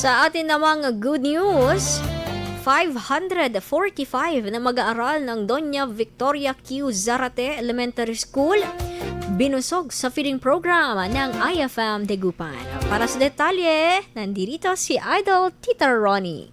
Sa atin namang good news, 545 na mag-aaral ng Dona Victoria Q. Zarate Elementary School binusog sa feeding program ng Ifmdagupan. Para sa detalye, nandito si Idol Tita Ronnie.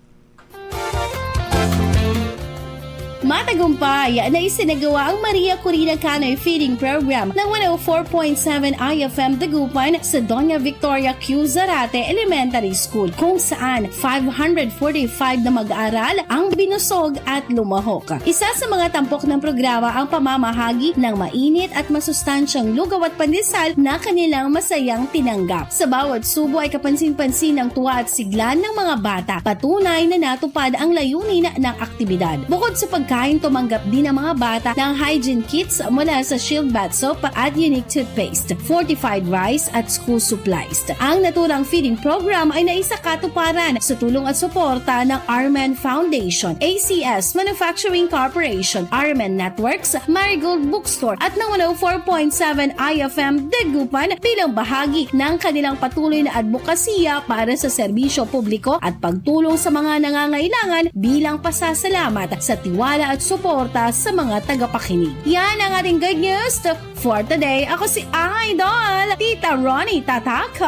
Matagumpay na isinagawa ang Maria Corina Canoy Feeding Program ng 104.7 Ifmdagupan sa Dona Victoria Q. Zarate Elementary School, kung saan 545 na mag-aaral ang binusog at lumahok. Isa sa mga tampok ng programa ang pamamahagi ng mainit at masustansyang lugaw at pandesal na kanilang masayang tinanggap. Sa bawat subo ay kapansin-pansin ang tuwa at sigla ng mga bata. Patunay na natupad ang layunin ng aktibidad. Bukod sa pagkain, tumanggap din ang mga bata ng hygiene kits mula sa Shield Bath Soap at Unique Toothpaste, fortified rice at school supplies. Ang naturang feeding program ay naisakatuparan sa tulong at suporta ng Armen Foundation, ACS Manufacturing Corporation, Armen Networks, Marigold Bookstore at ng 104.7 Ifmdagupan bilang bahagi ng kanilang patuloy na advokasya para sa serbisyo publiko at pagtulong sa mga nangangailangan bilang pasasalamat sa tiwala at suporta sa mga tagapakinig. Yan ang ating good news for today. Ako si Idol Tita Ronnie Tatak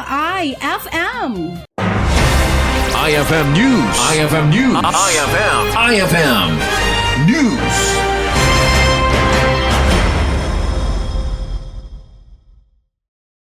IFM. IFM News. IFM News. IFM News.